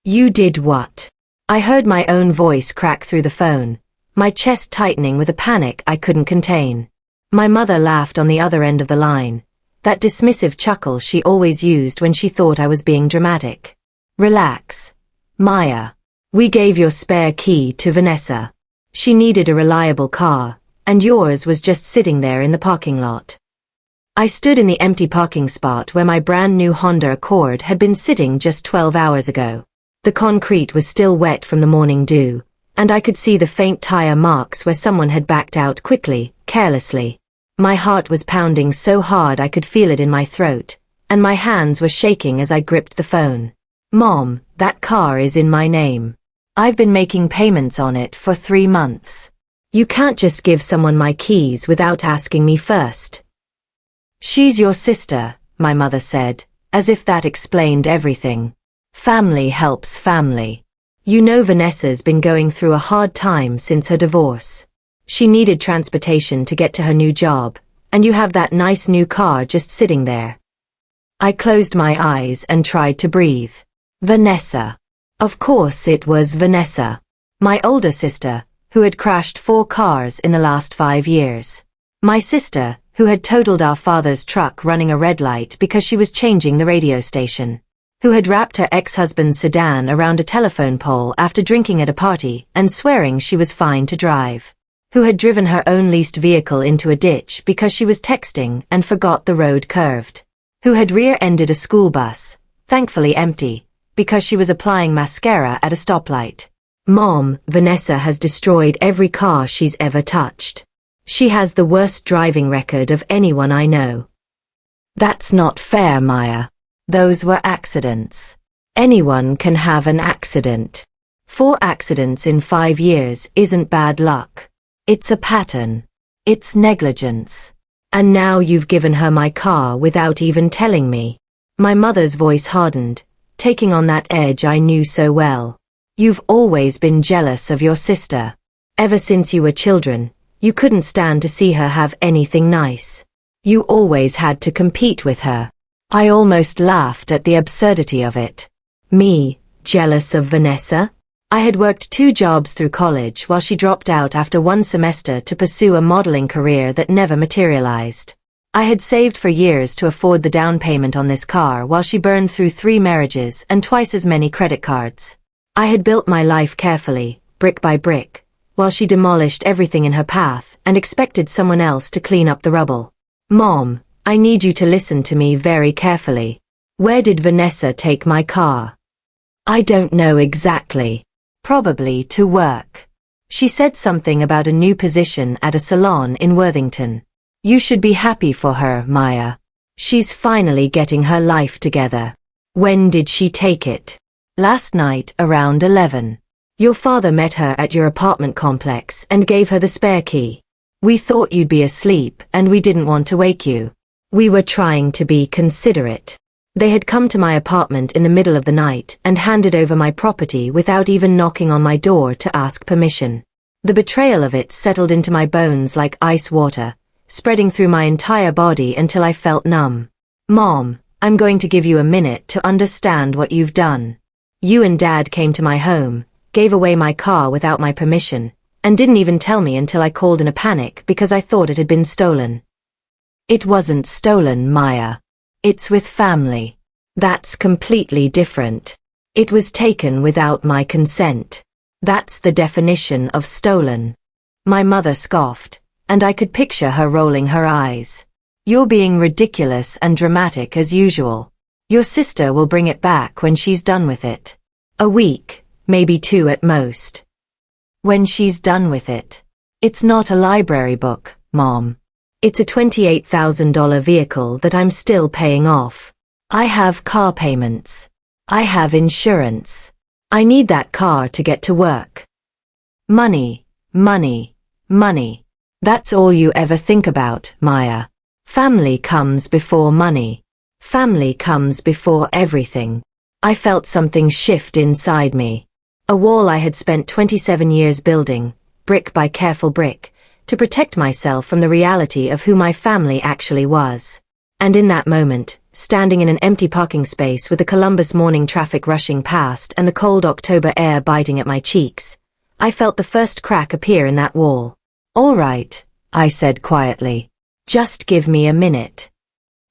You did what? I heard my own voice crack through the phone, my chest tightening with a panic I couldn't contain. My mother laughed on the other end of the line, that dismissive chuckle she always used when she thought I was being dramatic. Relax, Maya. We gave your spare key to Vanessa. She needed a reliable car, and yours was just sitting there in the parking lot. I stood in the empty parking spot where my brand new Honda Accord had been sitting just 12 hours ago. The concrete was still wet from the morning dew, and I could see the faint tire marks where someone had backed out quickly, carelessly. My heart was pounding so hard I could feel it in my throat, and my hands were shaking as I gripped the phone. Mom, that car is in my name. I've been making payments on it for 3 months. You can't just give someone my keys without asking me first. She's your sister, my mother said, as if that explained everything. Family helps family. You know Vanessa's been going through a hard time since her divorce. She needed transportation to get to her new job, and you have that nice new car just sitting there. I closed my eyes and tried to breathe. Vanessa. Of course it was Vanessa. My older sister, who had crashed 4 cars in the last 5 years. My sister, who had totaled our father's truck running a red light because she was changing the radio station. Who had wrapped her ex-husband's sedan around a telephone pole after drinking at a party and swearing she was fine to drive. Who had driven her own leased vehicle into a ditch because she was texting and forgot the road curved. Who had rear-ended a school bus, thankfully empty, because she was applying mascara at a stoplight. Mom, Vanessa has destroyed every car she's ever touched. She has the worst driving record of anyone I know. That's not fair, Maya. Those were accidents. Anyone can have an accident. 4 accidents in 5 years isn't bad luck. It's a pattern. It's negligence. And now you've given her my car without even telling me. My mother's voice hardened, taking on that edge I knew so well. You've always been jealous of your sister. Ever since you were children, you couldn't stand to see her have anything nice. You always had to compete with her. I almost laughed at the absurdity of it. Me, jealous of Vanessa? I had worked 2 jobs through college while she dropped out after 1 semester to pursue a modeling career that never materialized. I had saved for years to afford the down payment on this car while she burned through 3 marriages and twice as many credit cards. I had built my life carefully, brick by brick, while she demolished everything in her path and expected someone else to clean up the rubble. Mom, I need you to listen to me very carefully. Where did Vanessa take my car? I don't know exactly. Probably to work. She said something about a new position at a salon in Worthington. You should be happy for her, Maya. She's finally getting her life together. When did she take it? Last night around 11. Your father met her at your apartment complex and gave her the spare key. We thought you'd be asleep and we didn't want to wake you. We were trying to be considerate. They had come to my apartment in the middle of the night and handed over my property without even knocking on my door to ask permission. The betrayal of it settled into my bones like ice water, spreading through my entire body until I felt numb. Mom, I'm going to give you a minute to understand what you've done. You and Dad came to my home, gave away my car without my permission, and didn't even tell me until I called in a panic because I thought it had been stolen. It wasn't stolen, Maya. It's with family. That's completely different. It was taken without my consent. That's the definition of stolen. My mother scoffed, and I could picture her rolling her eyes. You're being ridiculous and dramatic as usual. Your sister will bring it back when she's done with it. A week, maybe 2 at most. When she's done with it. It's not a library book, Mom. It's a $28,000 vehicle that I'm still paying off. I have car payments. I have insurance. I need that car to get to work. Money, money, money. That's all you ever think about, Maya. Family comes before money. Family comes before everything. I felt something shift inside me. A wall I had spent 27 years building, brick by careful brick, to protect myself from the reality of who my family actually was. And in that moment, standing in an empty parking space with the Columbus morning traffic rushing past and the cold October air biting at my cheeks. I felt the first crack appear in that wall. "All right," I said quietly. "Just give me a minute."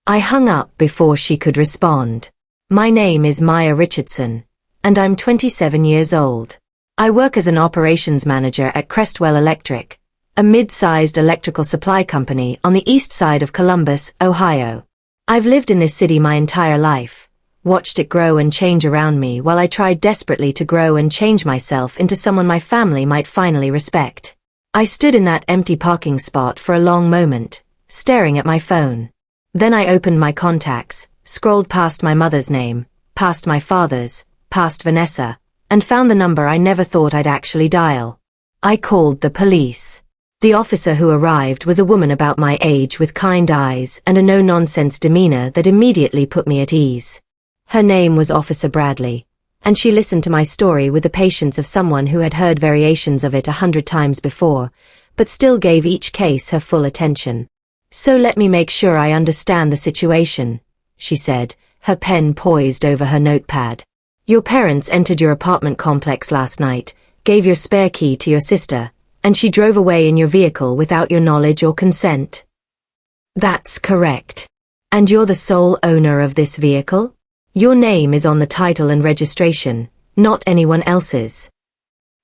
I hung up before she could respond. "My name is Maya Richardson, and I'm 27 years old. I work as an operations manager at Crestwell Electric, a mid-sized electrical supply company on the east side of Columbus, Ohio. I've lived in this city my entire life, watched it grow and change around me while I tried desperately to grow and change myself into someone my family might finally respect." I stood in that empty parking spot for a long moment, staring at my phone. Then I opened my contacts, scrolled past my mother's name, past my father's, past Vanessa, and found the number I never thought I'd actually dial. I called the police. The officer who arrived was a woman about my age with kind eyes and a no-nonsense demeanor that immediately put me at ease. Her name was Officer Bradley, and she listened to my story with the patience of someone who had heard variations of it 100 times before, but still gave each case her full attention. "So let me make sure I understand the situation," she said, her pen poised over her notepad. "Your parents entered your apartment complex last night, gave your spare key to your sister, and she drove away in your vehicle without your knowledge or consent?" "That's correct. And you're the sole owner of this vehicle? Your name is on the title and registration, not anyone else's?"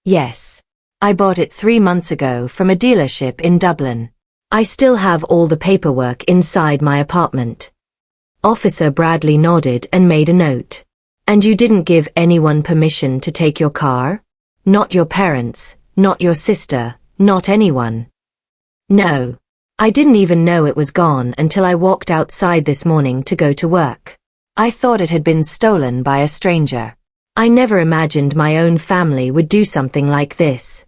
"Yes. I bought it 3 months ago from a dealership in Dublin. I still have all the paperwork inside my apartment." Officer Bradley nodded and made a note. "And you didn't give anyone permission to take your car? Not your parents, not your sister, not anyone?" "No. I didn't even know it was gone until I walked outside this morning to go to work. I thought it had been stolen by a stranger. I never imagined my own family would do something like this."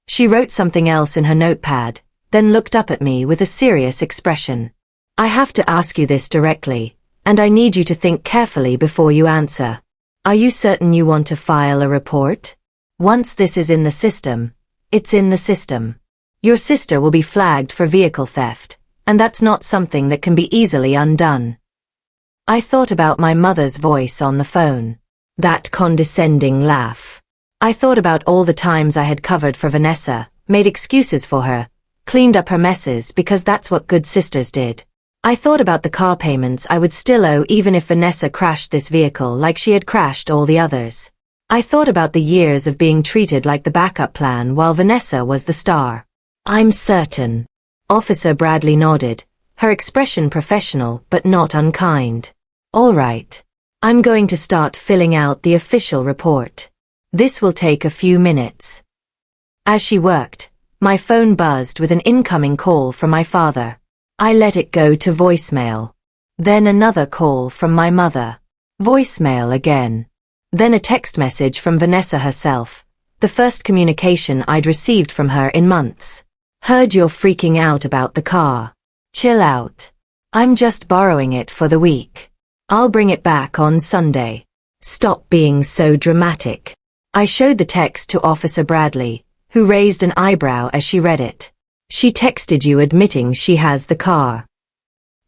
She wrote something else in her notepad, then looked up at me with a serious expression. "I have to ask you this directly, and I need you to think carefully before you answer. Are you certain you want to file a report? Once this is in the system, it's in the system. Your sister will be flagged for vehicle theft, and that's not something that can be easily undone." I thought about my mother's voice on the phone. That condescending laugh. I thought about all the times I had covered for Vanessa, made excuses for her, cleaned up her messes because that's what good sisters did. I thought about the car payments I would still owe even if Vanessa crashed this vehicle like she had crashed all the others. I thought about the years of being treated like the backup plan while Vanessa was the star. "I'm certain." Officer Bradley nodded, her expression professional but not unkind. "All right. I'm going to start filling out the official report. This will take a few minutes." As she worked, my phone buzzed with an incoming call from my father. I let it go to voicemail. Then another call from my mother. Voicemail again. Then a text message from Vanessa herself, the first communication I'd received from her in months. "Heard you're freaking out about the car. Chill out. I'm just borrowing it for the week. I'll bring it back on Sunday. Stop being so dramatic." I showed the text to Officer Bradley, who raised an eyebrow as she read it. "She texted you admitting she has the car.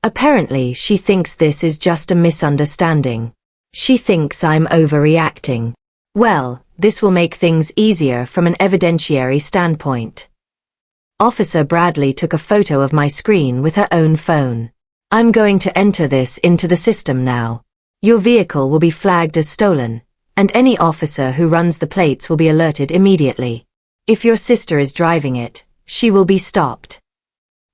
Apparently she thinks this is just a misunderstanding. She thinks I'm overreacting. Well, this will make things easier from an evidentiary standpoint." Officer Bradley took a photo of my screen with her own phone. "I'm going to enter this into the system now. Your vehicle will be flagged as stolen, and any officer who runs the plates will be alerted immediately. If your sister is driving it, she will be stopped."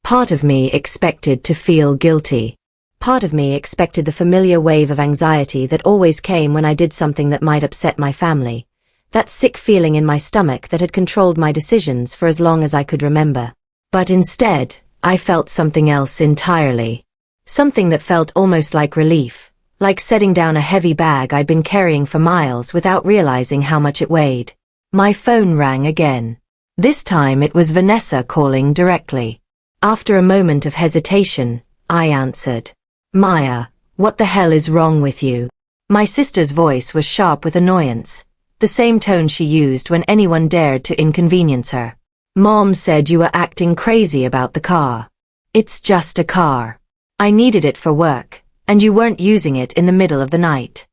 Part of me expected to feel guilty. Part of me expected the familiar wave of anxiety that always came when I did something that might upset my family, that sick feeling in my stomach that had controlled my decisions for as long as I could remember. But instead, I felt something else entirely. Something that felt almost like relief, like setting down a heavy bag I'd been carrying for miles without realizing how much it weighed. My phone rang again. This time it was Vanessa calling directly. After a moment of hesitation, I answered. "Maya, what the hell is wrong with you?" My sister's voice was sharp with annoyance, the same tone she used when anyone dared to inconvenience her. "Mom said you were acting crazy about the car. It's just a car. I needed it for work, and you weren't using it in the middle of the night.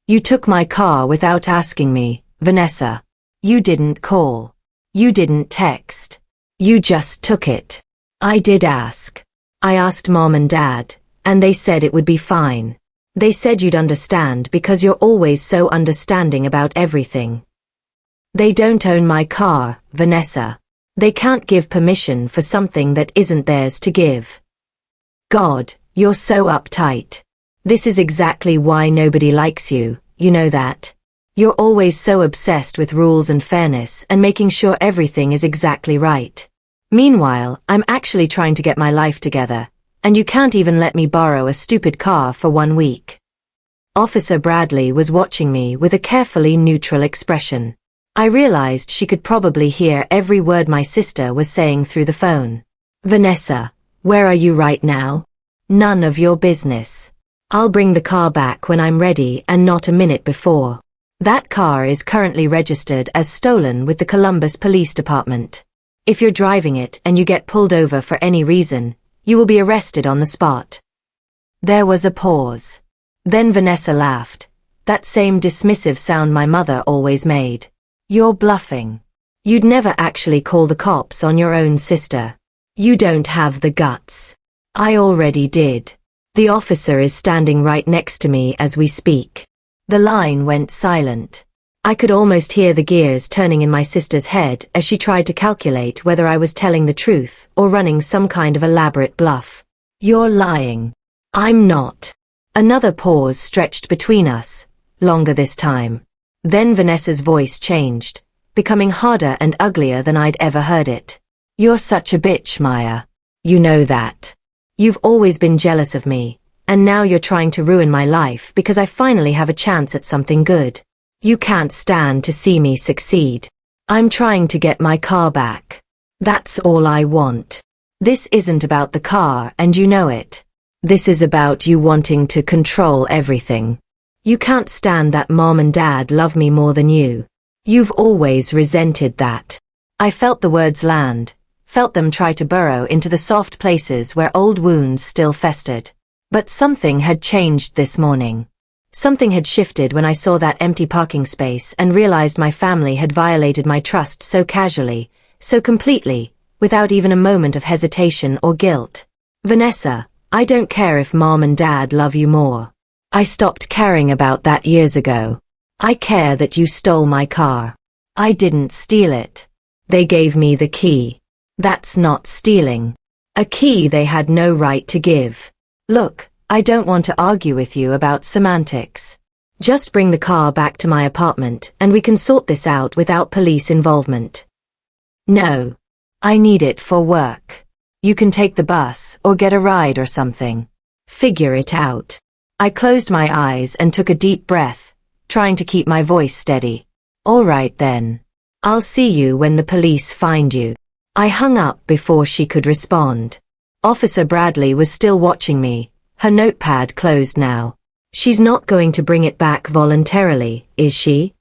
You took my car without asking me, Vanessa. You didn't call. You didn't text. You just took it. I did ask. I asked Mom and Dad, and they said it would be fine. They said you'd understand because you're always so understanding about everything. They don't own my car, Vanessa. They can't give permission for something that isn't theirs to give. God, you're so uptight. This is exactly why nobody likes you, you know that. You're always so obsessed with rules and fairness and making sure everything is exactly right. Meanwhile, I'm actually trying to get my life together, and you can't even let me borrow a stupid car for 1 week. Officer Bradley was watching me with a carefully neutral expression. I realized she could probably hear every word my sister was saying through the phone. Vanessa, where are you right now? None of your business. I'll bring the car back when I'm ready and not a minute before. That car is currently registered as stolen with the Columbus Police Department. If you're driving it and you get pulled over for any reason, you will be arrested on the spot. There was a pause. Then Vanessa laughed, that same dismissive sound my mother always made. You're bluffing. You'd never actually call the cops on your own sister. You don't have the guts. I already did. The officer is standing right next to me as we speak. The line went silent. I could almost hear the gears turning in my sister's head as she tried to calculate whether I was telling the truth or running some kind of elaborate bluff. You're lying. I'm not. Another pause stretched between us, longer this time. Then Vanessa's voice changed, becoming harder and uglier than I'd ever heard it. You're such a bitch, Maya. You know that. You've always been jealous of me, and now you're trying to ruin my life because I finally have a chance at something good. You can't stand to see me succeed. I'm trying to get my car back. That's all I want. This isn't about the car, and you know it. This is about you wanting to control everything. You can't stand that Mom and Dad love me more than you. You've always resented that. I felt the words land, felt them try to burrow into the soft places where old wounds still festered. But something had changed this morning. Something had shifted when I saw that empty parking space and realized my family had violated my trust so casually, so completely, without even a moment of hesitation or guilt. Vanessa, I don't care if Mom and Dad love you more. I stopped caring about that years ago. I care that you stole my car. I didn't steal it. They gave me the key. That's not stealing. A key they had no right to give. Look, I don't want to argue with you about semantics. Just bring the car back to my apartment and we can sort this out without police involvement. No. I need it for work. You can take the bus or get a ride or something. Figure it out. I closed my eyes and took a deep breath, trying to keep my voice steady. All right then. I'll see you when the police find you. I hung up before she could respond. Officer Bradley was still watching me, her notepad closed now. She's not going to bring it back voluntarily, is she?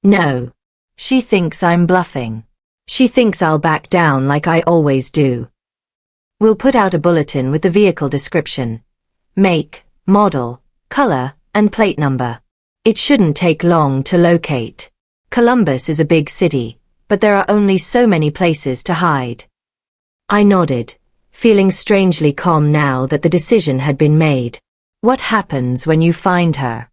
No. She thinks I'm bluffing. She thinks I'll back down like I always do. We'll put out a bulletin with the vehicle description, make, model, color, and plate number. It shouldn't take long to locate. Columbus is a big city, but there are only so many places to hide. I nodded, feeling strangely calm now that the decision had been made. What happens when you find her?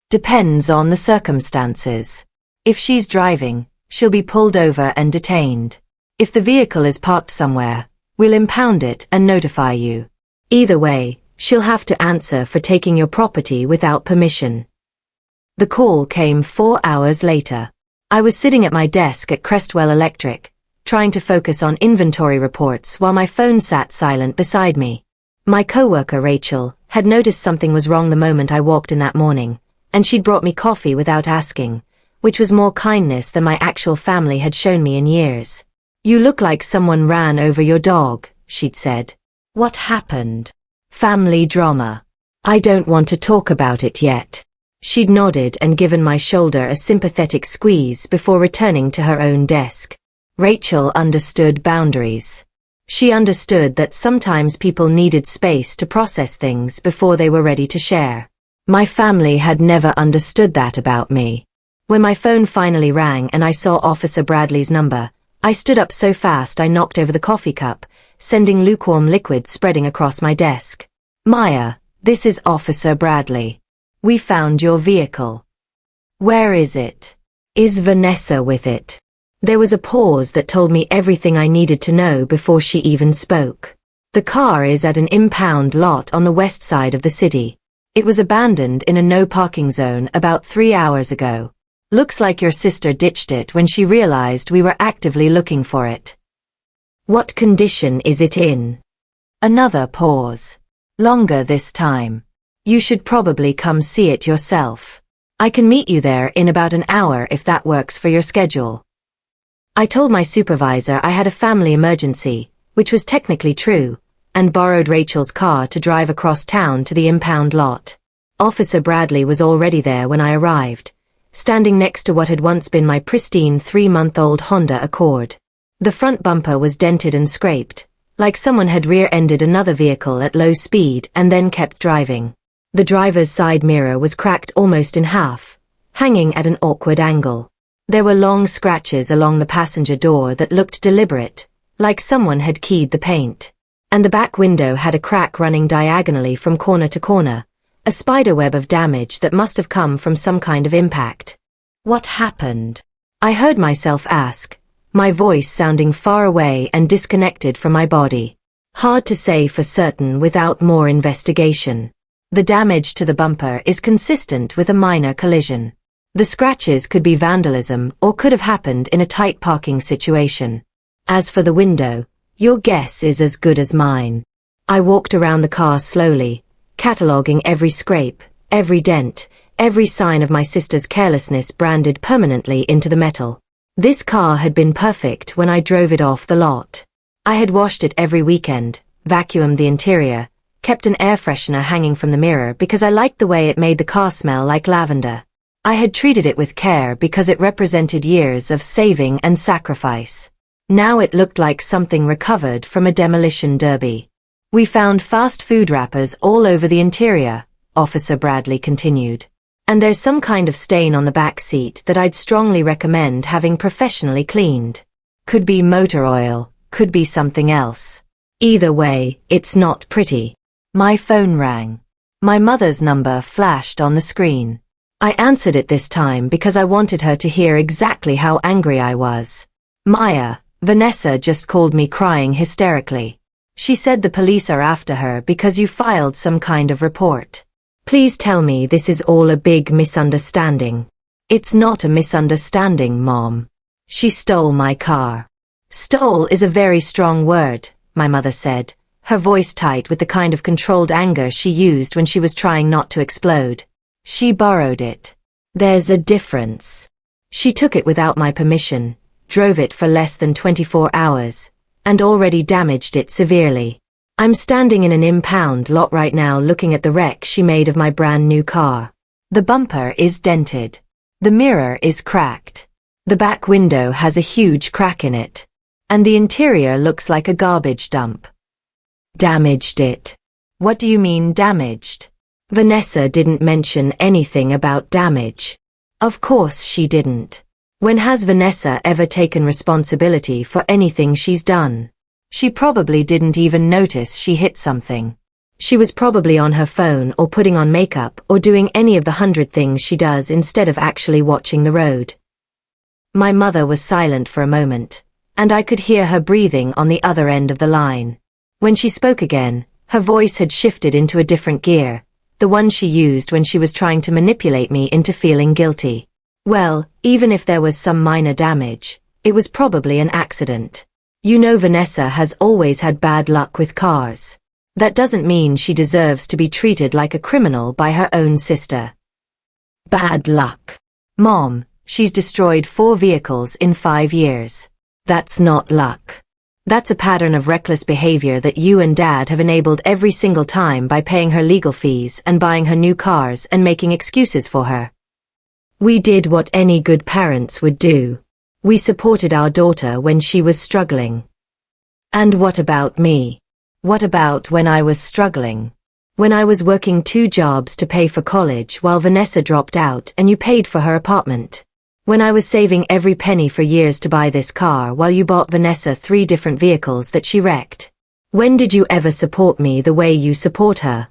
Depends on the circumstances. If she's driving, she'll be pulled over and detained. If the vehicle is parked somewhere, we'll impound it and notify you. Either way, she'll have to answer for taking your property without permission. The call came 4 hours later. I was sitting at my desk at Crestwell Electric, trying to focus on inventory reports while my phone sat silent beside me. My coworker Rachel had noticed something was wrong the moment I walked in that morning, and she'd brought me coffee without asking, which was more kindness than my actual family had shown me in years. You look like someone ran over your dog, she'd said. What happened? Family drama. I don't want to talk about it yet. She'd nodded and given my shoulder a sympathetic squeeze before returning to her own desk. Rachel understood boundaries. She understood that sometimes people needed space to process things before they were ready to share. My family had never understood that about me. When my phone finally rang and I saw Officer Bradley's number, I stood up so fast I knocked over the coffee cup, sending lukewarm liquid spreading across my desk. Maya, this is Officer Bradley. We found your vehicle. Where is it? Is Vanessa with it? There was a pause that told me everything I needed to know before she even spoke. The car is at an impound lot on the west side of the city. It was abandoned in a no-parking zone about 3 hours ago. Looks like your sister ditched it when she realized we were actively looking for it. What condition is it in? Another pause. Longer this time. You should probably come see it yourself. I can meet you there in about an hour if that works for your schedule. I told my supervisor I had a family emergency, which was technically true, and borrowed Rachel's car to drive across town to the impound lot. Officer Bradley was already there when I arrived, standing next to what had once been my pristine 3-month-old Honda Accord. The front bumper was dented and scraped, like someone had rear-ended another vehicle at low speed and then kept driving. The driver's side mirror was cracked almost in half, hanging at an awkward angle. There were long scratches along the passenger door that looked deliberate, like someone had keyed the paint. And the back window had a crack running diagonally from corner to corner, a spiderweb of damage that must have come from some kind of impact. What happened? I heard myself ask, my voice sounding far away and disconnected from my body. Hard to say for certain without more investigation. The damage to the bumper is consistent with a minor collision. The scratches could be vandalism or could have happened in a tight parking situation. As for the window, your guess is as good as mine. I walked around the car slowly, cataloguing every scrape, every dent, every sign of my sister's carelessness branded permanently into the metal. This car had been perfect when I drove it off the lot. I had washed it every weekend, vacuumed the interior, kept an air freshener hanging from the mirror because I liked the way it made the car smell like lavender. I had treated it with care because it represented years of saving and sacrifice. Now it looked like something recovered from a demolition derby. We found fast food wrappers all over the interior, Officer Bradley continued. And there's some kind of stain on the back seat that I'd strongly recommend having professionally cleaned. Could be motor oil, could be something else. Either way, it's not pretty. My phone rang. My mother's number flashed on the screen. I answered it this time because I wanted her to hear exactly how angry I was. Maya, Vanessa just called me crying hysterically. She said the police are after her because you filed some kind of report. Please tell me this is all a big misunderstanding. It's not a misunderstanding, Mom. She stole my car. Stole is a very strong word, my mother said, her voice tight with the kind of controlled anger she used when she was trying not to explode. She borrowed it. There's a difference. She took it without my permission, drove it for less than 24 hours, and already damaged it severely. I'm standing in an impound lot right now looking at the wreck she made of my brand new car. The bumper is dented. The mirror is cracked. The back window has a huge crack in it. And the interior looks like a garbage dump. Damaged it. What do you mean damaged? Vanessa didn't mention anything about damage. Of course she didn't. When has Vanessa ever taken responsibility for anything she's done? She probably didn't even notice she hit something. She was probably on her phone or putting on makeup or doing any of the 100 things she does instead of actually watching the road. My mother was silent for a moment, and I could hear her breathing on the other end of the line. When she spoke again, her voice had shifted into a different gear, the one she used when she was trying to manipulate me into feeling guilty. Well, even if there was some minor damage, it was probably an accident. You know Vanessa has always had bad luck with cars. That doesn't mean she deserves to be treated like a criminal by her own sister. Bad luck. Mom, she's destroyed 4 vehicles in 5 years. That's not luck. That's a pattern of reckless behavior that you and Dad have enabled every single time by paying her legal fees and buying her new cars and making excuses for her. We did what any good parents would do. We supported our daughter when she was struggling. And what about me? What about when I was struggling? When I was working 2 jobs to pay for college while Vanessa dropped out and you paid for her apartment? When I was saving every penny for years to buy this car while you bought Vanessa 3 different vehicles that she wrecked? When did you ever support me the way you support her?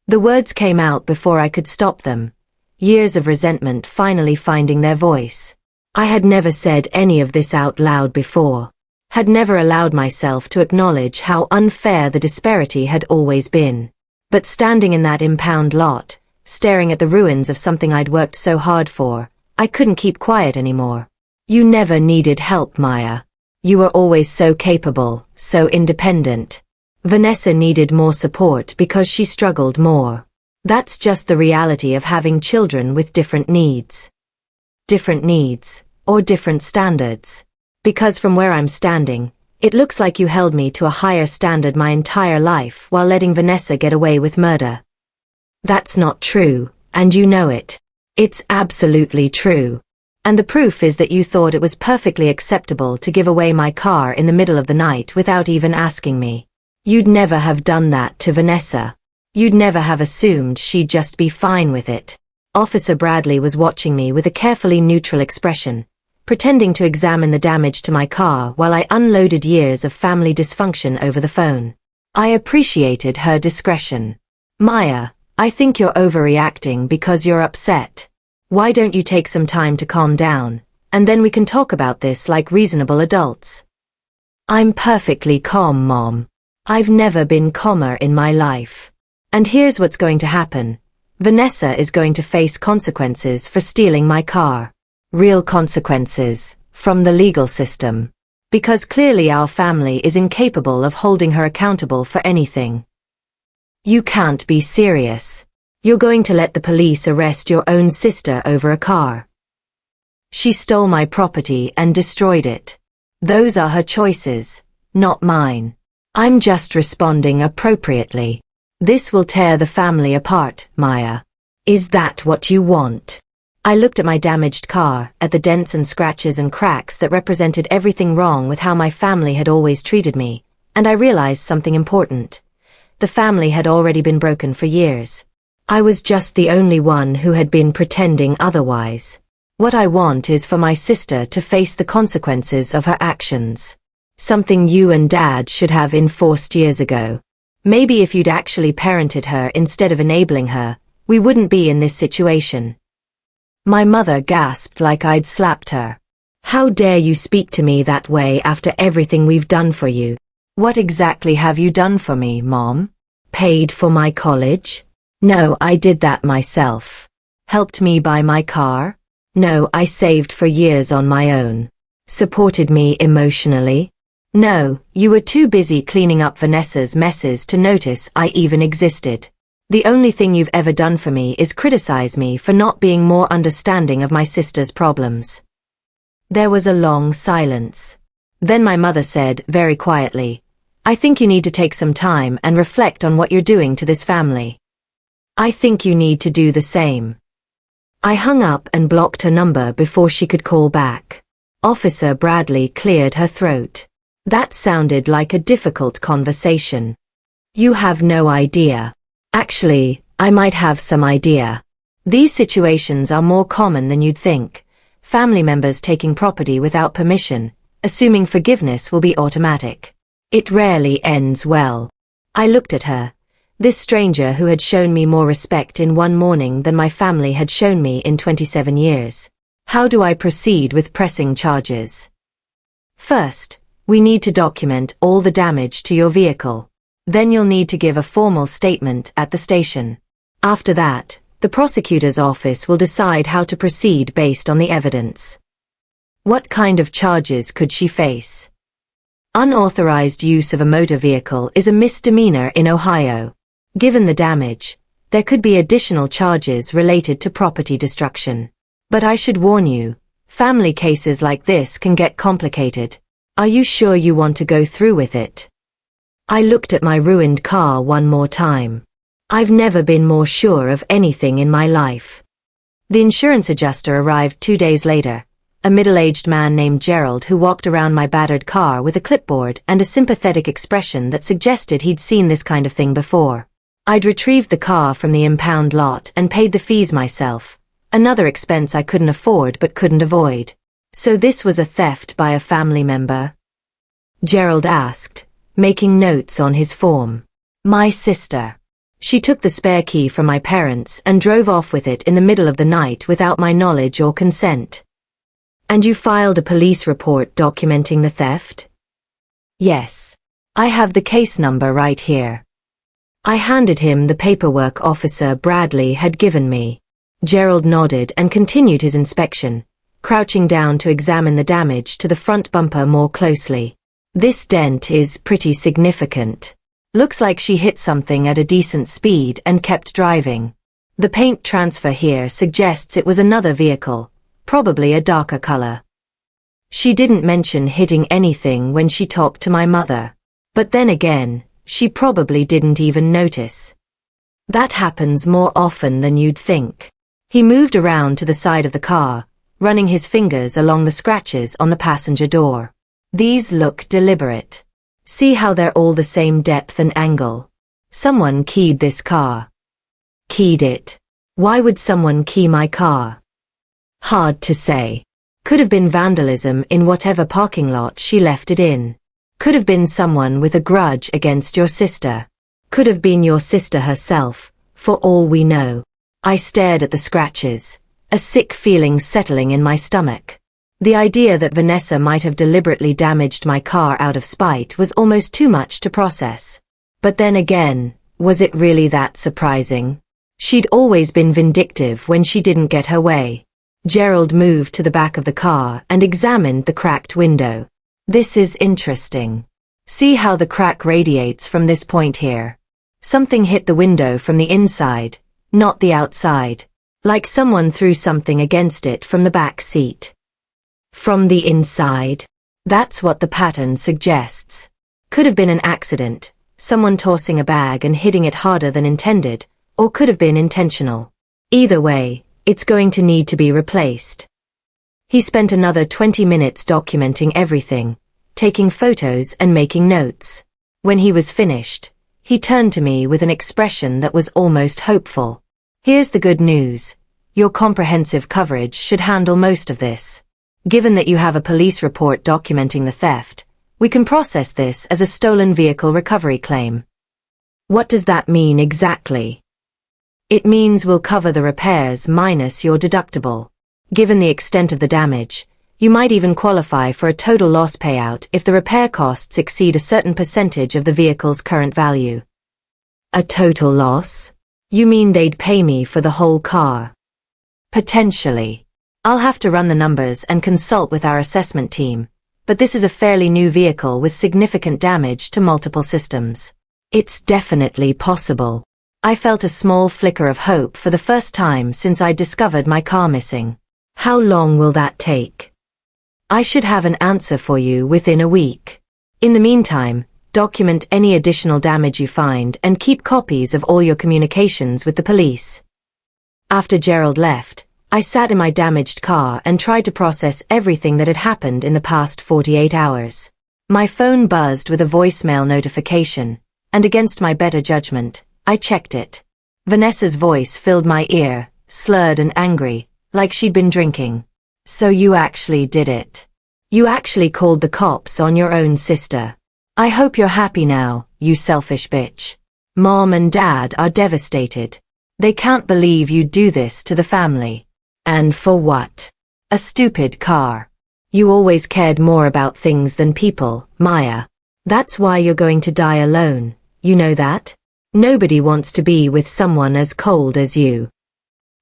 The words came out before I could stop them, years of resentment finally finding their voice. I had never said any of this out loud before, had never allowed myself to acknowledge how unfair the disparity had always been. But standing in that impound lot, staring at the ruins of something I'd worked so hard for, I couldn't keep quiet anymore. You never needed help, Maya. You were always so capable, so independent. Vanessa needed more support because she struggled more. That's just the reality of having children with different needs. Different needs, or different standards. Because from where I'm standing, it looks like you held me to a higher standard my entire life while letting Vanessa get away with murder. That's not true, and you know it. It's absolutely true. And the proof is that you thought it was perfectly acceptable to give away my car in the middle of the night without even asking me. You'd never have done that to Vanessa. You'd never have assumed she'd just be fine with it. Officer Bradley was watching me with a carefully neutral expression, pretending to examine the damage to my car while I unloaded years of family dysfunction over the phone. I appreciated her discretion. Maya, I think you're overreacting because you're upset. Why don't you take some time to calm down, and then we can talk about this like reasonable adults. I'm perfectly calm, Mom. I've never been calmer in my life. And here's what's going to happen. Vanessa is going to face consequences for stealing my car. Real consequences, from the legal system. Because clearly our family is incapable of holding her accountable for anything. You can't be serious. You're going to let the police arrest your own sister over a car. She stole my property and destroyed it. Those are her choices, not mine. I'm just responding appropriately. This will tear the family apart, Maya. Is that what you want? I looked at my damaged car, at the dents and scratches and cracks that represented everything wrong with how my family had always treated me, and I realized something important. The family had already been broken for years. I was just the only one who had been pretending otherwise. What I want is for my sister to face the consequences of her actions. Something you and Dad should have enforced years ago. Maybe if you'd actually parented her instead of enabling her, we wouldn't be in this situation. My mother gasped like I'd slapped her. How dare you speak to me that way after everything we've done for you? What exactly have you done for me, Mom? Paid for my college? No, I did that myself. Helped me buy my car? No, I saved for years on my own. Supported me emotionally? No, you were too busy cleaning up Vanessa's messes to notice I even existed. The only thing you've ever done for me is criticize me for not being more understanding of my sister's problems. There was a long silence. Then my mother said, very quietly, I think you need to take some time and reflect on what you're doing to this family. I think you need to do the same. I hung up and blocked her number before she could call back. Officer Bradley cleared her throat. That sounded like a difficult conversation. You have no idea. Actually, I might have some idea. These situations are more common than you'd think. Family members taking property without permission, assuming forgiveness will be automatic. It rarely ends well. I looked at her. This stranger who had shown me more respect in one morning than my family had shown me in 27 years. How do I proceed with pressing charges? First, we need to document all the damage to your vehicle. Then you'll need to give a formal statement at the station. After that, the prosecutor's office will decide how to proceed based on the evidence. What kind of charges could she face? Unauthorized use of a motor vehicle is a misdemeanor in Ohio. Given the damage, there could be additional charges related to property destruction. But I should warn you, family cases like this can get complicated. Are you sure you want to go through with it? I looked at my ruined car one more time. I've never been more sure of anything in my life. The insurance adjuster arrived 2 days later, a middle-aged man named Gerald who walked around my battered car with a clipboard and a sympathetic expression that suggested he'd seen this kind of thing before. I'd retrieved the car from the impound lot and paid the fees myself, another expense I couldn't afford but couldn't avoid. So this was a theft by a family member? Gerald asked, making notes on his form. My sister. She took the spare key from my parents and drove off with it in the middle of the night without my knowledge or consent. And you filed a police report documenting the theft? Yes. I have the case number right here. I handed him the paperwork Officer Bradley had given me. Gerald nodded and continued his inspection, crouching down to examine the damage to the front bumper more closely. This dent is pretty significant. Looks like she hit something at a decent speed and kept driving. The paint transfer here suggests it was another vehicle, probably a darker color. She didn't mention hitting anything when she talked to my mother. But then again, she probably didn't even notice. That happens more often than you'd think. He moved around to the side of the car, running his fingers along the scratches on the passenger door. These look deliberate. See how they're all the same depth and angle. Someone keyed this car. Keyed it. Why would someone key my car? Hard to say. Could have been vandalism in whatever parking lot she left it in. Could have been someone with a grudge against your sister. Could have been your sister herself, for all we know. I stared at the scratches, a sick feeling settling in my stomach. The idea that Vanessa might have deliberately damaged my car out of spite was almost too much to process. But then again, was it really that surprising? She'd always been vindictive when she didn't get her way. Gerald moved to the back of the car and examined the cracked window. This is interesting. See how the crack radiates from this point here. Something hit the window from the inside, not the outside. Like someone threw something against it from the back seat. From the inside? That's what the pattern suggests. Could have been an accident, someone tossing a bag and hitting it harder than intended, or could have been intentional. Either way, it's going to need to be replaced. He spent another 20 minutes documenting everything, taking photos and making notes. When he was finished, he turned to me with an expression that was almost hopeful. Here's the good news. Your comprehensive coverage should handle most of this. Given that you have a police report documenting the theft, we can process this as a stolen vehicle recovery claim. What does that mean exactly? It means we'll cover the repairs minus your deductible. Given the extent of the damage, you might even qualify for a total loss payout if the repair costs exceed a certain percentage of the vehicle's current value. A total loss? You mean they'd pay me for the whole car? Potentially. I'll have to run the numbers and consult with our assessment team, but this is a fairly new vehicle with significant damage to multiple systems. It's definitely possible. I felt a small flicker of hope for the first time since I discovered my car missing. How long will that take? I should have an answer for you within a week. In the meantime, document any additional damage you find and keep copies of all your communications with the police. After Gerald left, I sat in my damaged car and tried to process everything that had happened in the past 48 hours. My phone buzzed with a voicemail notification, and against my better judgment, I checked it. Vanessa's voice filled my ear, slurred and angry, like she'd been drinking. So you actually did it. You actually called the cops on your own sister. I hope you're happy now, you selfish bitch. Mom and Dad are devastated. They can't believe you'd do this to the family. And for what? A stupid car. You always cared more about things than people, Maya. That's why you're going to die alone, you know that? Nobody wants to be with someone as cold as you.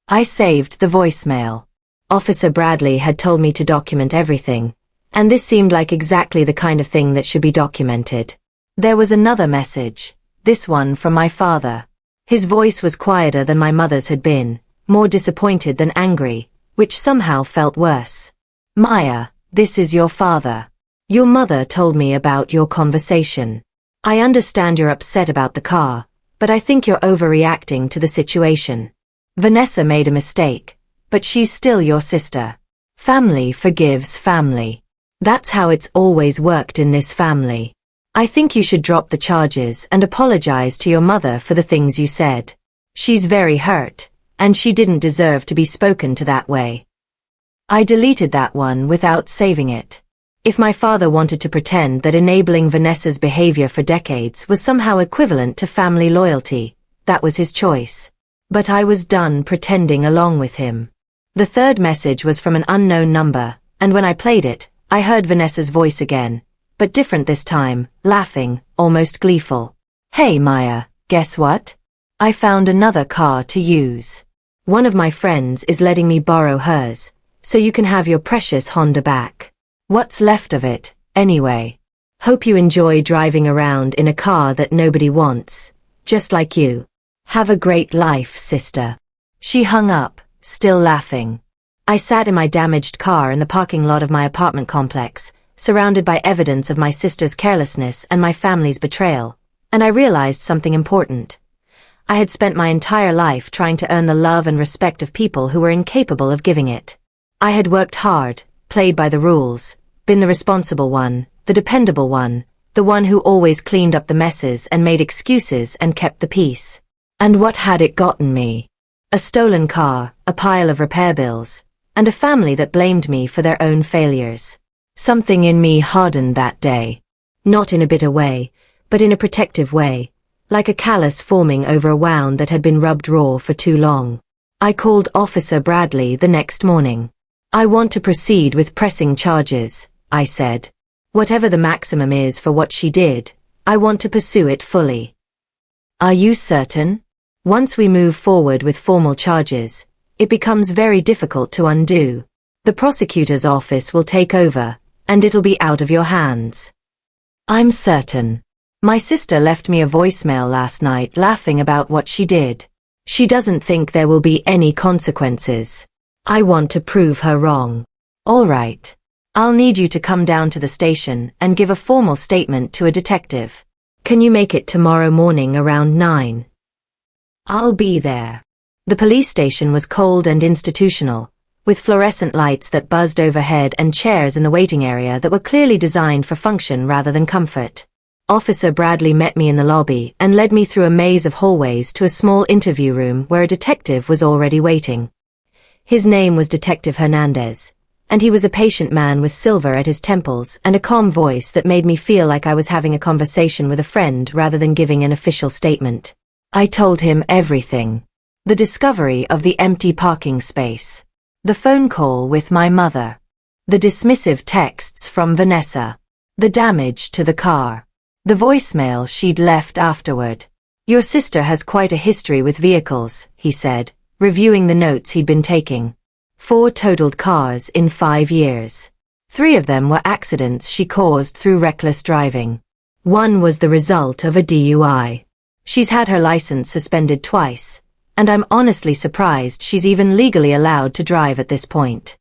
I saved the voicemail. Officer Bradley had told me to document everything, and this seemed like exactly the kind of thing that should be documented. There was another message, this one from my father. His voice was quieter than my mother's had been, more disappointed than angry, which somehow felt worse. Maya, this is your father. Your mother told me about your conversation. I understand you're upset about the car, but I think you're overreacting to the situation. Vanessa made a mistake, but she's still your sister. Family forgives family. That's how it's always worked in this family. I think you should drop the charges and apologize to your mother for the things you said. She's very hurt, and she didn't deserve to be spoken to that way. I deleted that one without saving it. If my father wanted to pretend that enabling Vanessa's behavior for decades was somehow equivalent to family loyalty, that was his choice. But I was done pretending along with him. The third message was from an unknown number, and when I played it, I heard Vanessa's voice again, but different this time, laughing, almost gleeful. Hey Maya, guess what? I found another car to use. One of my friends is letting me borrow hers, so you can have your precious Honda back. What's left of it, anyway. Hope you enjoy driving around in a car that nobody wants, just like you. Have a great life, sister. She hung up, still laughing. I sat in my damaged car in the parking lot of my apartment complex, surrounded by evidence of my sister's carelessness and my family's betrayal, and I realized something important. I had spent my entire life trying to earn the love and respect of people who were incapable of giving it. I had worked hard, played by the rules, been the responsible one, the dependable one, the one who always cleaned up the messes and made excuses and kept the peace. And what had it gotten me? A stolen car, a pile of repair bills, and a family that blamed me for their own failures. Something in me hardened that day. Not in a bitter way, but in a protective way, like a callus forming over a wound that had been rubbed raw for too long. I called Officer Bradley the next morning. I want to proceed with pressing charges, I said. Whatever the maximum is for what she did, I want to pursue it fully. Are you certain? Once we move forward with formal charges, it becomes very difficult to undo. The prosecutor's office will take over, and it'll be out of your hands. I'm certain. My sister left me a voicemail last night laughing about what she did. She doesn't think there will be any consequences. I want to prove her wrong. All right. I'll need you to come down to the station and give a formal statement to a detective. Can you make it tomorrow morning around 9? I'll be there. The police station was cold and institutional, with fluorescent lights that buzzed overhead and chairs in the waiting area that were clearly designed for function rather than comfort. Officer Bradley met me in the lobby and led me through a maze of hallways to a small interview room where a detective was already waiting. His name was Detective Hernandez, and he was a patient man with silver at his temples and a calm voice that made me feel like I was having a conversation with a friend rather than giving an official statement. I told him everything. The discovery of the empty parking space. The phone call with my mother. The dismissive texts from Vanessa. The damage to the car. The voicemail she'd left afterward. Your sister has quite a history with vehicles, he said, reviewing the notes he'd been taking. 4 totaled cars in 5 years. 3 of them were accidents she caused through reckless driving. 1 was the result of a DUI. She's had her license suspended twice, and I'm honestly surprised she's even legally allowed to drive at this point.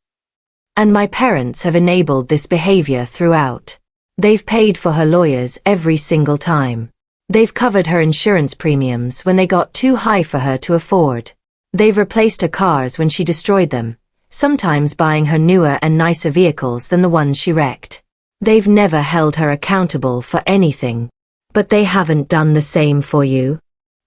And my parents have enabled this behavior throughout. They've paid for her lawyers every single time. They've covered her insurance premiums when they got too high for her to afford. They've replaced her cars when she destroyed them, sometimes buying her newer and nicer vehicles than the ones she wrecked. They've never held her accountable for anything. But they haven't done the same for you?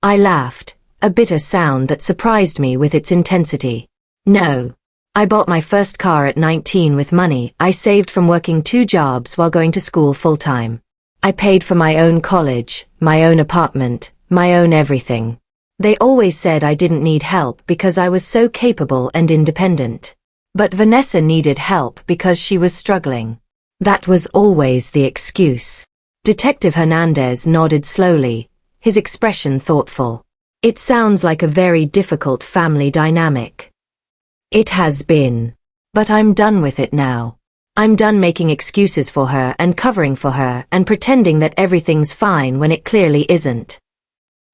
I laughed, a bitter sound that surprised me with its intensity. No. I bought my first car at 19 with money I saved from working 2 jobs while going to school full-time. I paid for my own college, my own apartment, my own everything. They always said I didn't need help because I was so capable and independent. But Vanessa needed help because she was struggling. That was always the excuse. Detective Hernandez nodded slowly, his expression thoughtful. It sounds like a very difficult family dynamic. It has been. But I'm done with it now. I'm done making excuses for her and covering for her and pretending that everything's fine when it clearly isn't.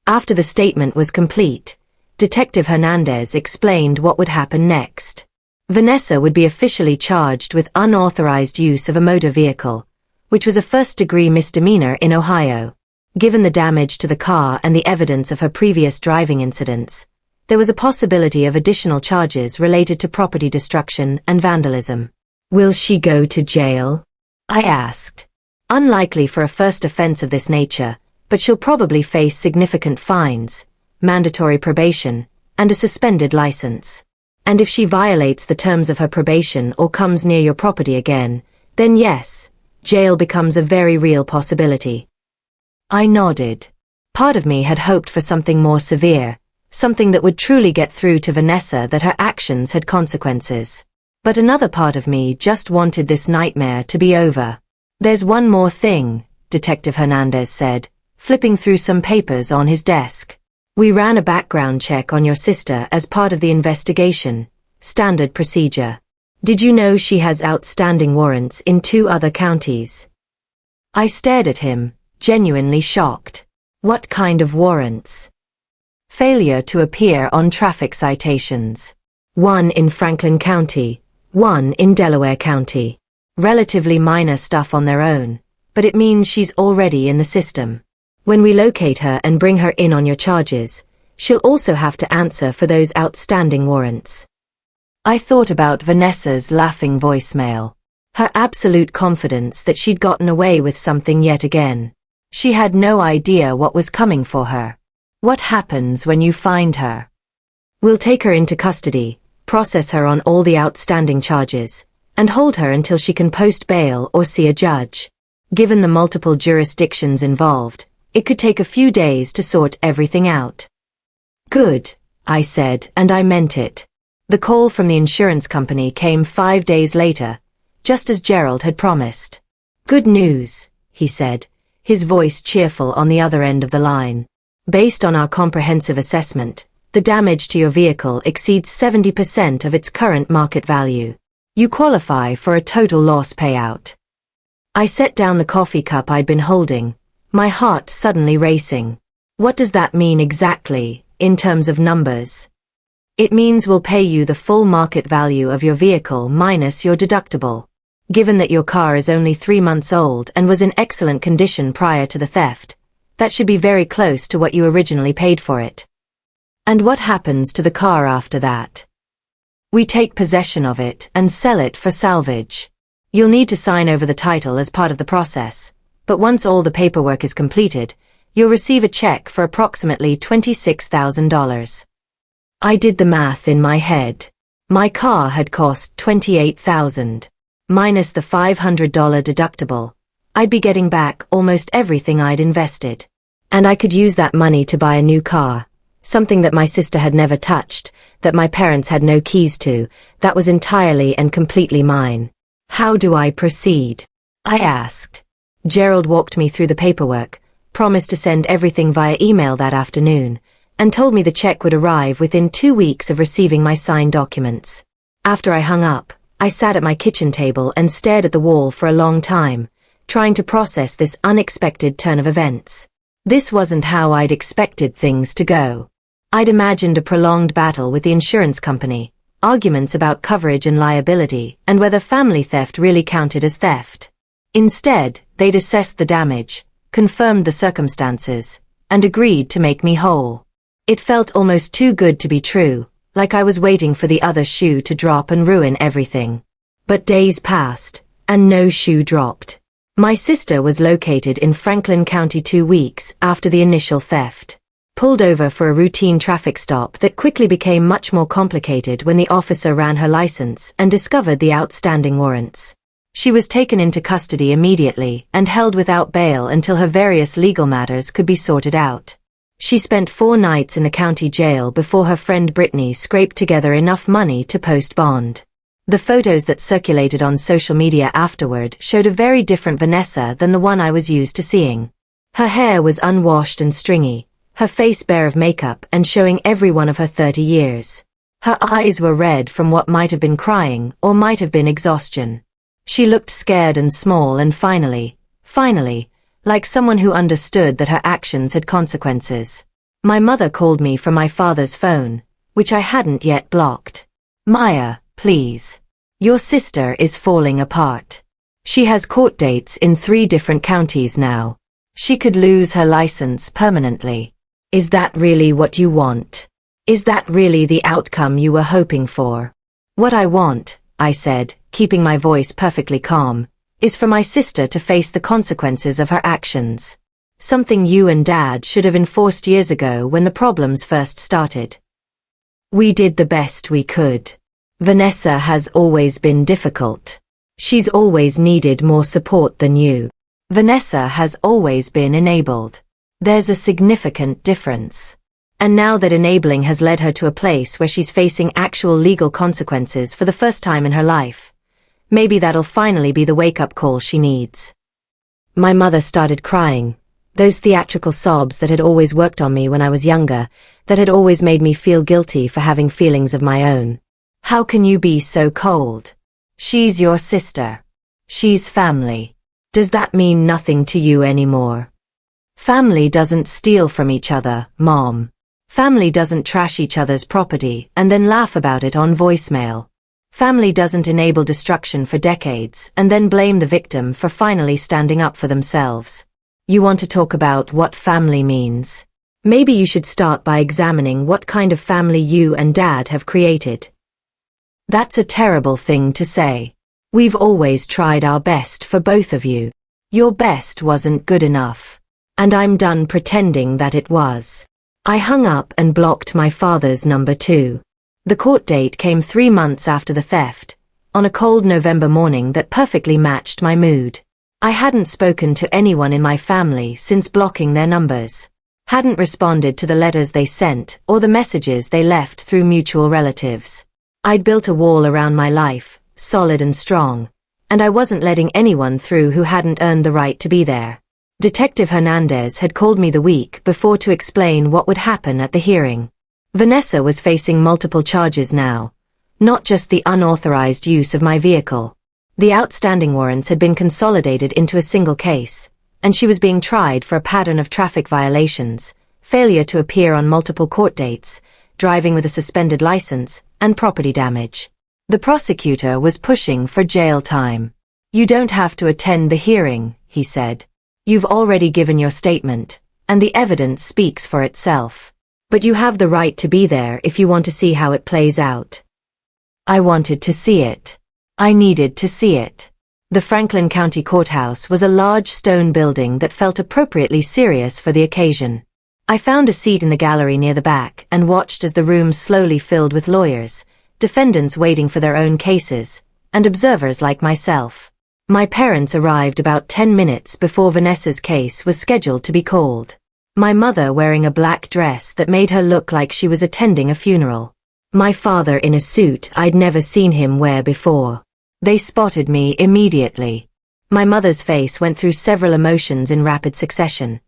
After the statement was complete, Detective Hernandez explained what would happen next. Vanessa would be officially charged with unauthorized use of a motor vehicle, which was a first-degree misdemeanor in Ohio. Given the damage to the car and the evidence of her previous driving incidents, There was a possibility of additional charges related to property destruction and vandalism. Will she go to jail? I asked. Unlikely for a first offense of this nature, but she'll probably face significant fines, mandatory probation, and a suspended license. And if she violates the terms of her probation or comes near your property again, then yes, jail becomes a very real possibility. I nodded. Part of me had hoped for something more severe, something that would truly get through to Vanessa that her actions had consequences. But another part of me just wanted this nightmare to be over. There's one more thing, Detective Hernandez said, flipping through some papers on his desk. We ran a background check on your sister as part of the investigation, standard procedure. Did you know she has outstanding warrants in 2 other counties? I stared at him, genuinely shocked. What kind of warrants? Failure to appear on traffic citations. 1 in Franklin County, 1 in Delaware County. Relatively minor stuff on their own, but it means she's already in the system. When we locate her and bring her in on your charges, she'll also have to answer for those outstanding warrants. I thought about Vanessa's laughing voicemail. Her absolute confidence that she'd gotten away with something yet again. She had no idea what was coming for her. What happens when you find her? We'll take her into custody, process her on all the outstanding charges, and hold her until she can post bail or see a judge. Given the multiple jurisdictions involved, it could take a few days to sort everything out. Good, I said, and I meant it. The call from the insurance company came 5 days later, just as Gerald had promised. Good news, he said, his voice cheerful on the other end of the line. Based on our comprehensive assessment, the damage to your vehicle exceeds 70% of its current market value. You qualify for a total loss payout. I set down the coffee cup I'd been holding, my heart suddenly racing. What does that mean exactly, in terms of numbers? It means we'll pay you the full market value of your vehicle minus your deductible. Given that your car is only 3 months old and was in excellent condition prior to the theft, that should be very close to what you originally paid for it. And what happens to the car after that? We take possession of it and sell it for salvage. You'll need to sign over the title as part of the process, but once all the paperwork is completed, you'll receive a check for approximately $26,000. I did the math in my head. My car had cost $28,000. Minus the $500 deductible, I'd be getting back almost everything I'd invested. And I could use that money to buy a new car, something that my sister had never touched, that my parents had no keys to, that was entirely and completely mine. How do I proceed? I asked. Gerald walked me through the paperwork, promised to send everything via email that afternoon, and told me the check would arrive within 2 weeks of receiving my signed documents. After I hung up, I sat at my kitchen table and stared at the wall for a long time, trying to process this unexpected turn of events. This wasn't how I'd expected things to go. I'd imagined a prolonged battle with the insurance company, arguments about coverage and liability, and whether family theft really counted as theft. Instead, they'd assessed the damage, confirmed the circumstances, and agreed to make me whole. It felt almost too good to be true, like I was waiting for the other shoe to drop and ruin everything. But days passed, and no shoe dropped. My sister was located in Franklin County 2 weeks after the initial theft. Pulled over for a routine traffic stop that quickly became much more complicated when the officer ran her license and discovered the outstanding warrants. She was taken into custody immediately and held without bail until her various legal matters could be sorted out. She spent 4 nights in the county jail before her friend Brittany scraped together enough money to post bond. The photos that circulated on social media afterward showed a very different Vanessa than the one I was used to seeing. Her hair was unwashed and stringy, her face bare of makeup and showing every one of her 30 years. Her eyes were red from what might have been crying or might have been exhaustion. She looked scared and small and finally, like someone who understood that her actions had consequences. My mother called me from my father's phone, which I hadn't yet blocked. Maya, please. Your sister is falling apart. She has court dates in 3 different counties now. She could lose her license permanently. Is that really what you want? Is that really the outcome you were hoping for? What I want, I said, keeping my voice perfectly calm, is for my sister to face the consequences of her actions. Something you and Dad should have enforced years ago when the problems first started. We did the best we could. Vanessa has always been difficult. She's always needed more support than you. Vanessa has always been enabled. There's a significant difference. And now that enabling has led her to a place where she's facing actual legal consequences for the first time in her life, maybe that'll finally be the wake-up call she needs. My mother started crying. Those theatrical sobs that had always worked on me when I was younger, that had always made me feel guilty for having feelings of my own. How can you be so cold? She's your sister. She's family. Does that mean nothing to you anymore? Family doesn't steal from each other, Mom. Family doesn't trash each other's property and then laugh about it on voicemail. Family doesn't enable destruction for decades and then blame the victim for finally standing up for themselves. You want to talk about what family means? Maybe you should start by examining what kind of family you and Dad have created. That's a terrible thing to say. We've always tried our best for both of you. Your best wasn't good enough. And I'm done pretending that it was. I hung up and blocked my father's number too. The court date came 3 months after the theft, on a cold November morning that perfectly matched my mood. I hadn't spoken to anyone in my family since blocking their numbers. Hadn't responded to the letters they sent or the messages they left through mutual relatives. I'd built a wall around my life, solid and strong, and I wasn't letting anyone through who hadn't earned the right to be there. Detective Hernandez had called me the week before to explain what would happen at the hearing. Vanessa was facing multiple charges now, not just the unauthorized use of my vehicle. The outstanding warrants had been consolidated into a single case, and she was being tried for a pattern of traffic violations, failure to appear on multiple court dates, driving with a suspended license, and property damage. The prosecutor was pushing for jail time. You don't have to attend the hearing, he said. You've already given your statement, and the evidence speaks for itself. But you have the right to be there if you want to see how it plays out. I wanted to see it. I needed to see it. The Franklin County Courthouse was a large stone building that felt appropriately serious for the occasion. I found a seat in the gallery near the back and watched as the room slowly filled with lawyers, defendants waiting for their own cases, and observers like myself. My parents arrived about 10 minutes before Vanessa's case was scheduled to be called. My mother wearing a black dress that made her look like she was attending a funeral. My father in a suit I'd never seen him wear before. They spotted me immediately. My mother's face went through several emotions in rapid succession.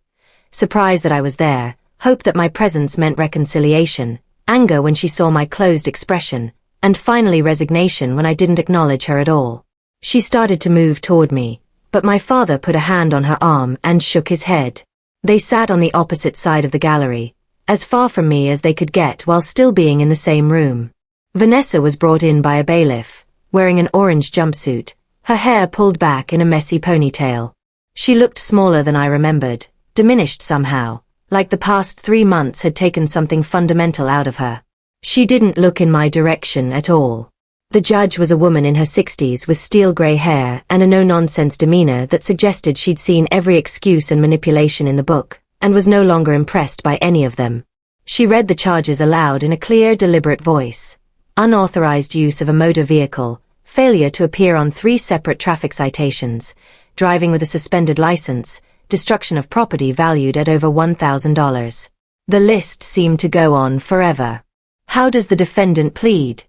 Surprise that I was there, hope that my presence meant reconciliation, anger when she saw my closed expression, and finally resignation when I didn't acknowledge her at all. She started to move toward me, but my father put a hand on her arm and shook his head. They sat on the opposite side of the gallery, as far from me as they could get while still being in the same room. Vanessa was brought in by a bailiff, wearing an orange jumpsuit, her hair pulled back in a messy ponytail. She looked smaller than I remembered, diminished somehow, like the past 3 months had taken something fundamental out of her. She didn't look in my direction at all. The judge was a woman in her 60s with steel gray hair and a no-nonsense demeanor that suggested she'd seen every excuse and manipulation in the book, and was no longer impressed by any of them. She read the charges aloud in a clear, deliberate voice. Unauthorized use of a motor vehicle, failure to appear on 3 separate traffic citations, driving with a suspended license, destruction of property valued at over $1,000. The list seemed to go on forever. How does the defendant plead?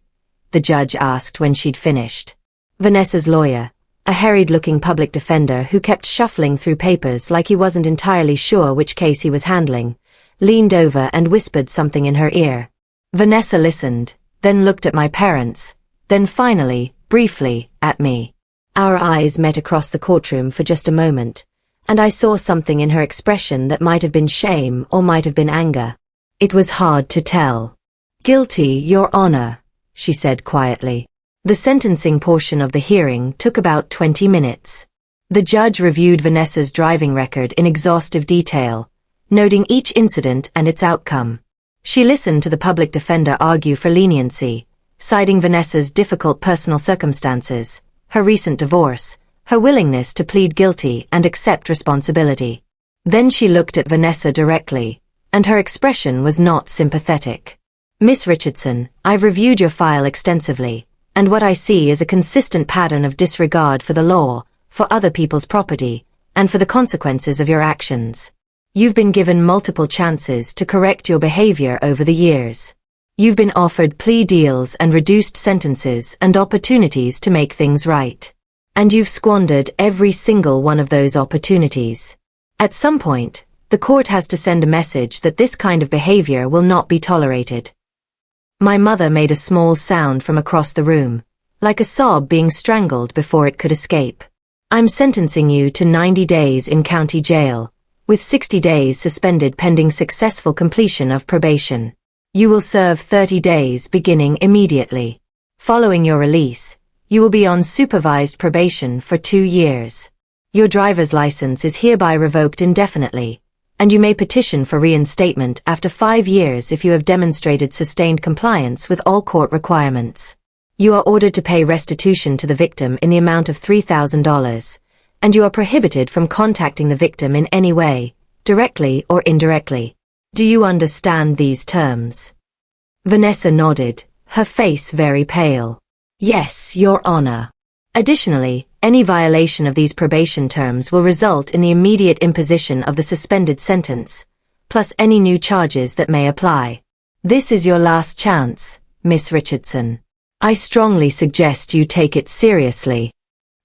The judge asked when she'd finished. Vanessa's lawyer, a harried-looking public defender who kept shuffling through papers like he wasn't entirely sure which case he was handling, leaned over and whispered something in her ear. Vanessa listened, then looked at my parents, then finally, briefly, at me. Our eyes met across the courtroom for just a moment, and I saw something in her expression that might have been shame or might have been anger. It was hard to tell. Guilty, Your Honor, she said quietly. The sentencing portion of the hearing took about 20 minutes. The judge reviewed Vanessa's driving record in exhaustive detail, noting each incident and its outcome. She listened to the public defender argue for leniency, citing Vanessa's difficult personal circumstances, her recent divorce, her willingness to plead guilty and accept responsibility. Then she looked at Vanessa directly, and her expression was not sympathetic. "Miss Richardson, I've reviewed your file extensively, and what I see is a consistent pattern of disregard for the law, for other people's property, and for the consequences of your actions. You've been given multiple chances to correct your behavior over the years. You've been offered plea deals and reduced sentences and opportunities to make things right. And you've squandered every single one of those opportunities. At some point, the court has to send a message that this kind of behavior will not be tolerated." My mother made a small sound from across the room, like a sob being strangled before it could escape. "I'm sentencing you to 90 days in county jail, with 60 days suspended pending successful completion of probation. You will serve 30 days beginning immediately. Following your release, you will be on supervised probation for 2 years. Your driver's license is hereby revoked indefinitely, and you may petition for reinstatement after 5 years if you have demonstrated sustained compliance with all court requirements. You are ordered to pay restitution to the victim in the amount of $3,000, and you are prohibited from contacting the victim in any way, directly or indirectly. Do you understand these terms?" Vanessa nodded, her face very pale. "Yes, Your Honor. Additionally, any violation of these probation terms will result in the immediate imposition of the suspended sentence, plus any new charges that may apply. This is your last chance, Miss Richardson. I strongly suggest you take it seriously."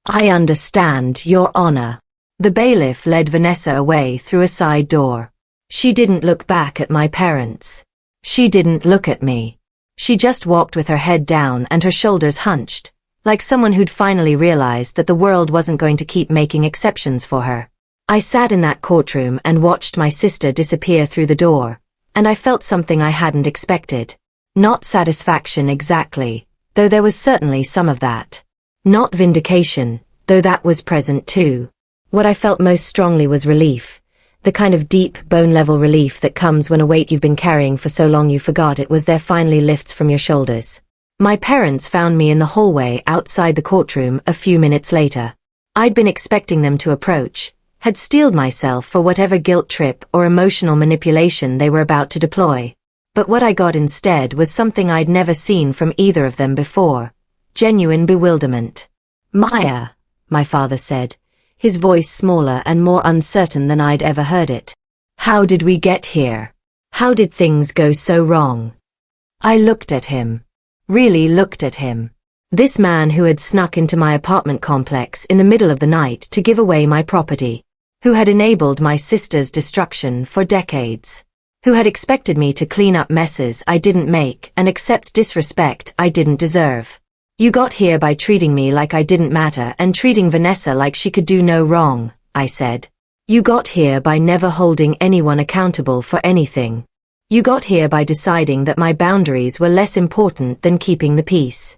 "I understand, Your Honor." The bailiff led Vanessa away through a side door. She didn't look back at my parents. She didn't look at me. She just walked with her head down and her shoulders hunched, like someone who'd finally realized that the world wasn't going to keep making exceptions for her. I sat in that courtroom and watched my sister disappear through the door, and I felt something I hadn't expected. Not satisfaction exactly, though there was certainly some of that. Not vindication, though that was present too. What I felt most strongly was relief, the kind of deep, bone-level relief that comes when a weight you've been carrying for so long you forgot it was there finally lifts from your shoulders. My parents found me in the hallway outside the courtroom a few minutes later. I'd been expecting them to approach, had steeled myself for whatever guilt trip or emotional manipulation they were about to deploy. But what I got instead was something I'd never seen from either of them before. Genuine bewilderment. "Maya," my father said, his voice smaller and more uncertain than I'd ever heard it. "How did we get here? How did things go so wrong?" I looked at him. Really looked at him. This man who had snuck into my apartment complex in the middle of the night to give away my property. Who had enabled my sister's destruction for decades. Who had expected me to clean up messes I didn't make and accept disrespect I didn't deserve. "You got here by treating me like I didn't matter and treating Vanessa like she could do no wrong," I said. "You got here by never holding anyone accountable for anything. You got here by deciding that my boundaries were less important than keeping the peace."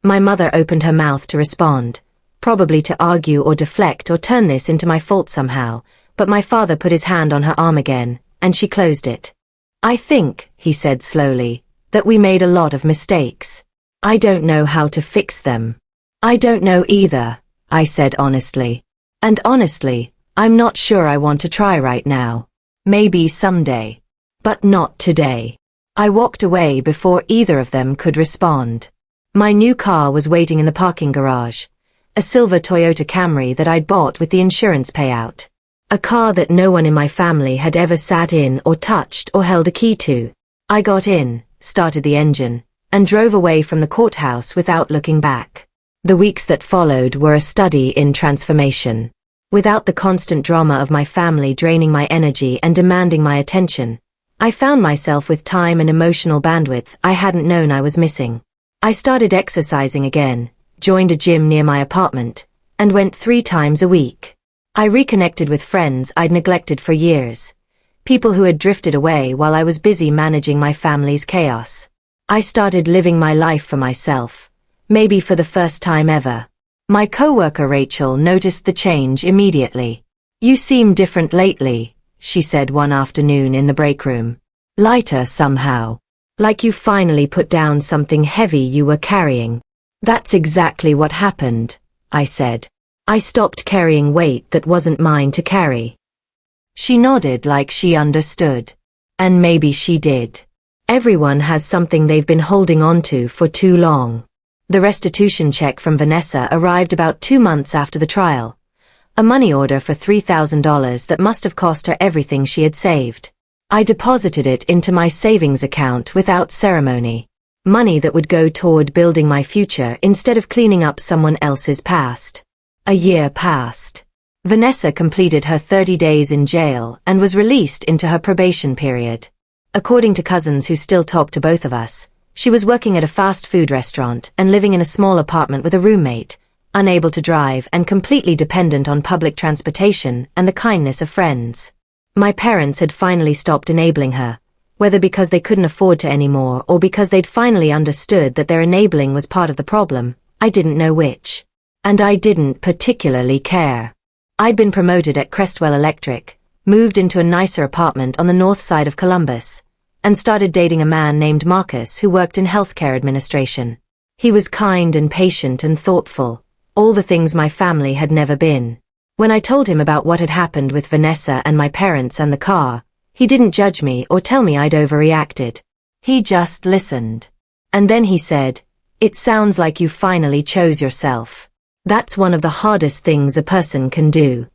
My mother opened her mouth to respond, probably to argue or deflect or turn this into my fault somehow, but my father put his hand on her arm again, and she closed it. "I think," he said slowly, "that we made a lot of mistakes. I don't know how to fix them." "I don't know either," I said honestly. "And honestly, I'm not sure I want to try right now. Maybe someday. But not today." I walked away before either of them could respond. My new car was waiting in the parking garage. A silver Toyota Camry that I'd bought with the insurance payout. A car that no one in my family had ever sat in or touched or held a key to. I got in, started the engine, and drove away from the courthouse without looking back. The weeks that followed were a study in transformation. Without the constant drama of my family draining my energy and demanding my attention, I found myself with time and emotional bandwidth I hadn't known I was missing. I started exercising again, joined a gym near my apartment, and went 3 times a week. I reconnected with friends I'd neglected for years, people who had drifted away while I was busy managing my family's chaos. I started living my life for myself, maybe for the first time ever. My coworker Rachel noticed the change immediately. "You seem different lately," she said one afternoon in the break room. Lighter somehow. Like you finally put down something heavy you were carrying. That's exactly what happened, I said. I stopped carrying weight that wasn't mine to carry. She nodded like she understood. And maybe she did. Everyone has something they've been holding on to for too long. The restitution check from Vanessa arrived about 2 months after the trial. A money order for $3,000 that must have cost her everything she had saved. I deposited it into my savings account without ceremony. Money that would go toward building my future instead of cleaning up someone else's past. A year passed. Vanessa completed her 30 days in jail and was released into her probation period. According to cousins who still talk to both of us, she was working at a fast food restaurant and living in a small apartment with a roommate, unable to drive and completely dependent on public transportation and the kindness of friends. My parents had finally stopped enabling her, whether because they couldn't afford to anymore or because they'd finally understood that their enabling was part of the problem. I didn't know which. And I didn't particularly care. I'd been promoted at Crestwell Electric, moved into a nicer apartment on the north side of Columbus, and started dating a man named Marcus who worked in healthcare administration. He was kind and patient and thoughtful, all the things my family had never been. When I told him about what had happened with Vanessa and my parents and the car, he didn't judge me or tell me I'd overreacted. He just listened. And then he said, "It sounds like you finally chose yourself. That's one of the hardest things a person can do."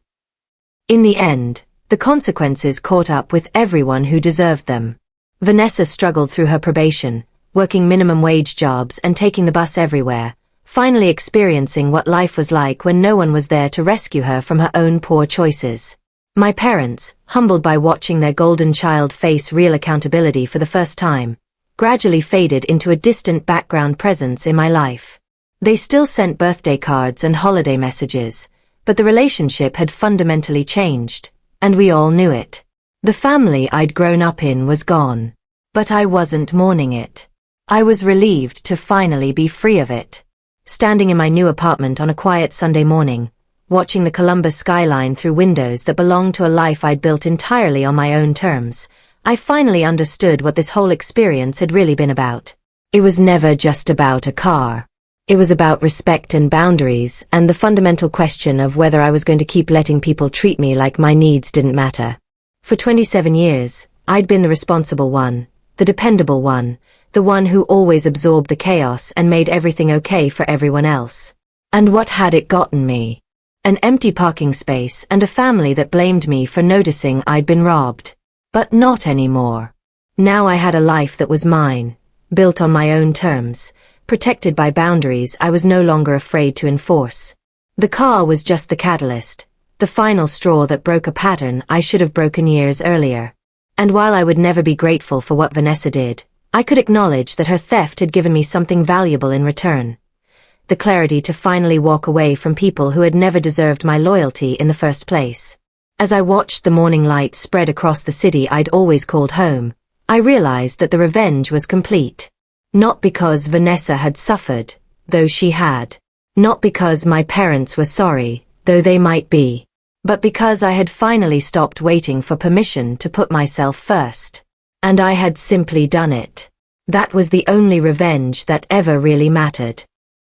In the end, the consequences caught up with everyone who deserved them. Vanessa struggled through her probation, working minimum wage jobs and taking the bus everywhere, finally experiencing what life was like when no one was there to rescue her from her own poor choices. My parents, humbled by watching their golden child face real accountability for the first time, gradually faded into a distant background presence in my life. They still sent birthday cards and holiday messages, but the relationship had fundamentally changed, and we all knew it. The family I'd grown up in was gone. But I wasn't mourning it. I was relieved to finally be free of it. Standing in my new apartment on a quiet Sunday morning, watching the Columbus skyline through windows that belonged to a life I'd built entirely on my own terms, I finally understood what this whole experience had really been about. It was never just about a car. It was about respect and boundaries and the fundamental question of whether I was going to keep letting people treat me like my needs didn't matter. For 27 years, I'd been the responsible one, the dependable one, the one who always absorbed the chaos and made everything okay for everyone else. And what had it gotten me? An empty parking space and a family that blamed me for noticing I'd been robbed. But not anymore. Now I had a life that was mine, built on my own terms, protected by boundaries I was no longer afraid to enforce. The car was just the catalyst, the final straw that broke a pattern I should have broken years earlier. And while I would never be grateful for what Vanessa did, I could acknowledge that her theft had given me something valuable in return. The clarity to finally walk away from people who had never deserved my loyalty in the first place. As I watched the morning light spread across the city I'd always called home, I realized that the revenge was complete. Not because Vanessa had suffered, though she had. Not because my parents were sorry, though they might be. But because I had finally stopped waiting for permission to put myself first. And I had simply done it. That was the only revenge that ever really mattered.